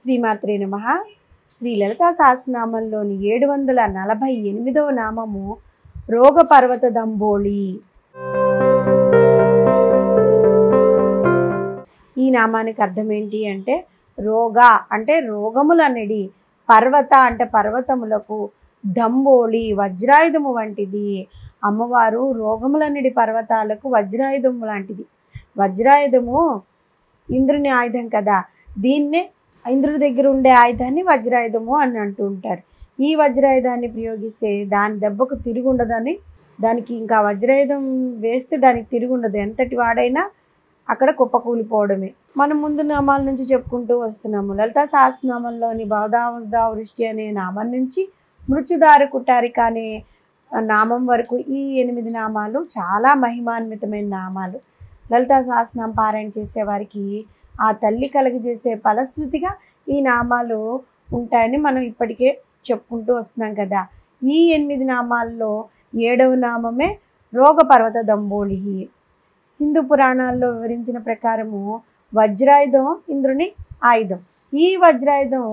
శ్రీమాత్రే నమః. శ్రీ లలితా సహస్రనామంలోని 748వ నామము రోగపర్వత దంబోళి. ఈ నామానికి అర్థం ఏంటి అంటే రోగ అంటే రోగములనడి, పర్వత అంటే పర్వతములకు, దంబోళి వజ్రాయుధము వంటిది. అమ్మవారు రోగములనడి పర్వతాలకు వజ్రాయుధము లాంటిది. వజ్రాయుధము ఇంద్రుని ఆయుధం కదా, దీన్నే ఇంద్రుడి దగ్గర ఉండే ఆయుధాన్ని వజ్రాయుధము అని అంటూ ఉంటారు. ఈ వజ్రాయుధాన్ని ప్రయోగిస్తే దాని దెబ్బకు తిరుగుండదని, దానికి ఇంకా వజ్రాయుధం వేస్తే దానికి తిరుగుండదు, ఎంతటి వాడైనా అక్కడ కుప్పకూలిపోవడమే. మనం ముందు నామాల నుంచి చెప్పుకుంటూ వస్తున్నాము. లలితా సహస్రనామంలోని భవదావజ్దా వృష్టి అనే నామం నుంచి మృత్యుదారు కుటారిక అనే నామం వరకు ఈ 8 నామాలు చాలా మహిమాన్వితమైన నామాలు. లలితా సహస్రనామం పారాయణ చేసేవారికి ఆ తల్లి కలుగజేసే ఫలశ్రుతిగా ఈ నామాలు ఉంటాయని మనం ఇప్పటికే చెప్పుకుంటూ వస్తున్నాం కదా. ఈ 8 నామాల్లో 7వ నామమే రోగపర్వత దంబోళి. హిందూ పురాణాల్లో వివరించిన ప్రకారము వజ్రాయుధం ఇంద్రుని ఆయుధం. ఈ వజ్రాయుధం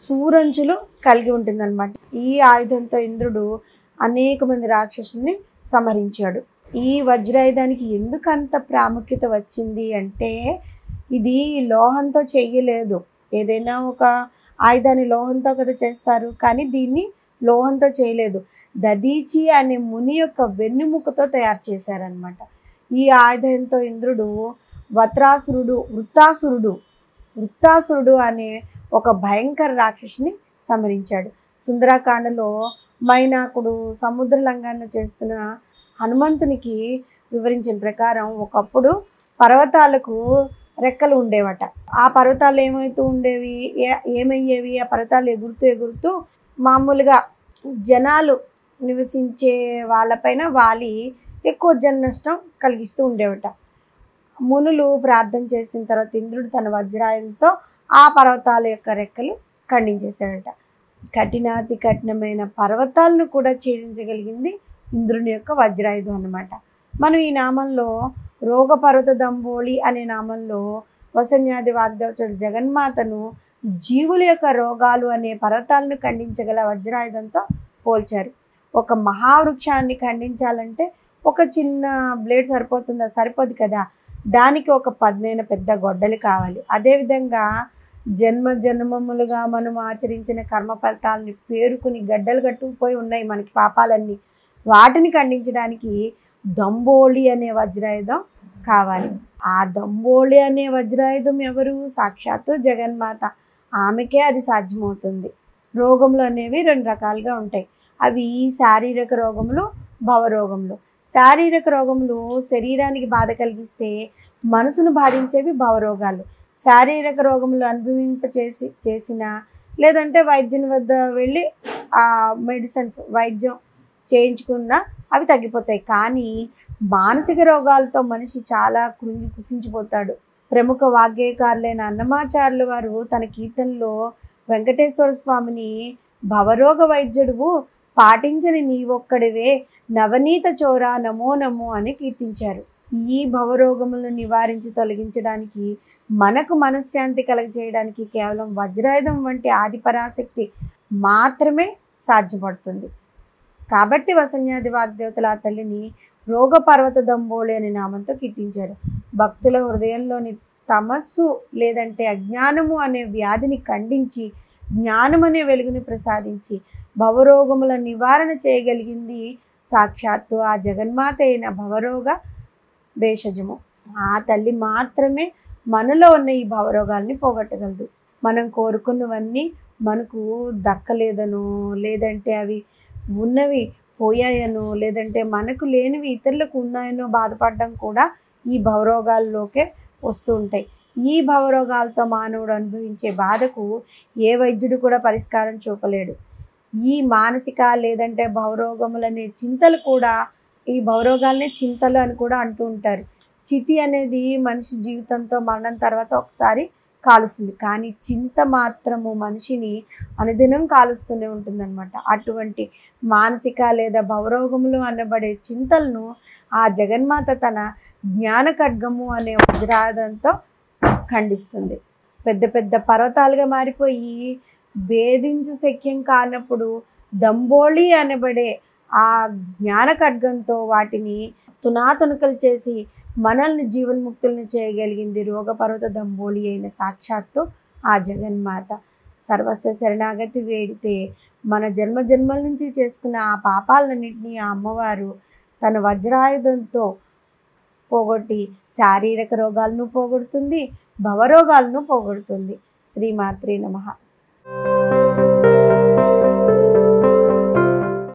సూరంచులు కలిగి ఉంటుందన్నమాట. ఈ ఆయుధంతో ఇంద్రుడు అనేక మంది రాక్షసుల్ని సంహరించాడు. ఈ వజ్రాయుధానికి ఎందుకంత ప్రాముఖ్యత వచ్చింది అంటే, ఇది లోహంతో చేయలేదు. ఏదైనా ఒక ఆయుధాన్ని లోహంతో కదా చేస్తారు, కానీ దీన్ని లోహంతో చేయలేదు. దదీచి అనే ముని యొక్క వెన్నుముకతో తయారు చేశారనమాట. ఈ ఆయుధంతో ఇంద్రుడు వృత్తాసురుడు అనే ఒక భయంకర రాక్షసుని సంహరించాడు. సుందరకాండలో మైనాకుడు సముద్ర లంఘన చేస్తున్న హనుమంతునికి వివరించిన ప్రకారం ఒకప్పుడు పర్వతాలకు రెక్కలు ఉండేవట. ఆ పర్వతాలు ఏమయ్యేవి, ఆ పర్వతాలు ఎగురుతూ మామూలుగా జనాలు నివసించే వాళ్ళపైన వాలి ఎక్కువ జన నష్టం కలిగిస్తూ ఉండేవట. మునులు ప్రార్థన చేసిన తర్వాత ఇంద్రుడు తన వజ్రాయుధంతో ఆ పర్వతాల యొక్క రెక్కలు ఖండించేశాడట. కఠినాతి కఠినమైన పర్వతాలను కూడా ఛేదించగలిగింది ఇంద్రుని యొక్క వజ్రాయుధం అన్నమాట. మనం ఈ నామంలో రోగపర్వత దంబోళి అనే నామంలో వసన్యాది వాగ్దేవతల జగన్మాతను జీవుల యొక్క రోగాలు అనే పర్వతాలను ఖండించగల వజ్రాయుధంతో పోల్చారు. ఒక మహావృక్షాన్ని ఖండించాలంటే ఒక చిన్న బ్లేడ్ సరిపోతుందా? సరిపోదు కదా. దానికి ఒక 10 పెద్ద గొడ్డలు కావాలి. అదేవిధంగా జన్మములుగా మనం ఆచరించిన కర్మ ఫలితాలని పేరుకుని గడ్డలు కట్టుకుపోయి ఉన్నాయి మనకి పాపాలన్నీ. వాటిని ఖండించడానికి దంబోళి అనే వజ్రాయుధం కావాలి. ఆ దంబోళి అనే వజ్రాయుధం ఎవరు? సాక్షాత్తు జగన్మాత. ఆమెకే అది సాధ్యమవుతుంది. రోగములు అనేవి 2 రకాలుగా ఉంటాయి. అవి శారీరక రోగములు, భవరోగములు. శారీరక రోగములు శరీరానికి బాధ కలిగిస్తే మనసును బాధించేవి భవరోగాలు. శారీరక రోగములు చేసిన లేదంటే వైద్యుని వద్ద వెళ్ళి ఆ మెడిసిన్స్ వైద్యం చేయించుకున్నా అవి తగ్గిపోతాయి. కానీ మానసిక రోగాలతో మనిషి చాలా కుసించిపోతాడు. ప్రముఖ వాగ్గేయకారులైన అన్నమాచార్యుల వారు తన కీర్తనలో వెంకటేశ్వర స్వామిని భవరోగ వైద్యుడువు పాటించని నీవొక్కడివే నవనీత చోరా నమో నమో అని కీర్తించారు. ఈ భవరోగములను నివారించి తొలగించడానికి, మనకు మనశ్శాంతి కలగజేయడానికి కేవలం వజ్రాయుధం వంటి ఆదిపరాశక్తి మాత్రమే సాధ్యపడుతుంది. కాబట్టి వసన్యాది వాగ్దేవతల ఆ తల్లిని రోగపర్వత దంబోళి అనే నామంతో కీర్తించారు. భక్తుల హృదయంలోని తమస్సు లేదంటే అజ్ఞానము అనే వ్యాధిని ఖండించి, జ్ఞానం అనే వెలుగుని ప్రసాదించి భవరోగముల నివారణ చేయగలిగింది సాక్షాత్తు ఆ జగన్మాత అయిన భవరోగ భేషజము. ఆ తల్లి మాత్రమే మనలో ఉన్న ఈ భవరోగాల్ని పోగొట్టగలదు. మనం కోరుకున్నవన్నీ మనకు దక్కలేదనో, లేదంటే అవి ఉన్నవి పోయాయనో, లేదంటే మనకు లేనివి ఇతరులకు ఉన్నాయనో బాధపడడం కూడా ఈ భవరోగాల్లోకే వస్తూ ఉంటాయి. ఈ భవరోగాలతో మానవుడు అనుభవించే బాధకు ఏ వైద్యుడు కూడా పరిష్కారం చూపలేడు. ఈ మానసిక లేదంటే భవరోగములనే చింతలు కూడా, ఈ భవరోగాలనే చింతలు అని కూడా అంటూ ఉంటారు. చితి అనేది మనిషి జీవితంతో మరణం తర్వాత ఒకసారి కాలుస్తుంది, కానీ చింత మాత్రము మనిషిని అనుదినం కాలుస్తూనే ఉంటుందన్నమాట. అటువంటి మానసిక లేదా భవరోగములు అనబడే చింతలను ఆ జగన్మాత తన జ్ఞాన ఖడ్గము అనే వజ్రాయుధంతో ఖండిస్తుంది. పెద్ద పెద్ద పర్వతాలుగా మారిపోయి భేదించు శక్యం కానప్పుడు దంబోళి అనబడే ఆ జ్ఞాన ఖడ్గంతో వాటిని తునాతునకలు చేసి మనల్ని జీవన్ముక్తుల్ని చేయగలిగింది రోగపర్వత దంబోళి అయిన సాక్షాత్తు ఆ జగన్మాత. సర్వస్వ శరణాగతి వేడితే మన జన్మ జన్మల నుంచి చేసుకున్న ఆ పాపాలన్నింటినీ ఆ అమ్మవారు తన వజ్రాయుధంతో పోగొట్టి శారీరక రోగాలను పోగొడుతుంది, భవరోగాలను పోగొడుతుంది. శ్రీమాత్రే నమః.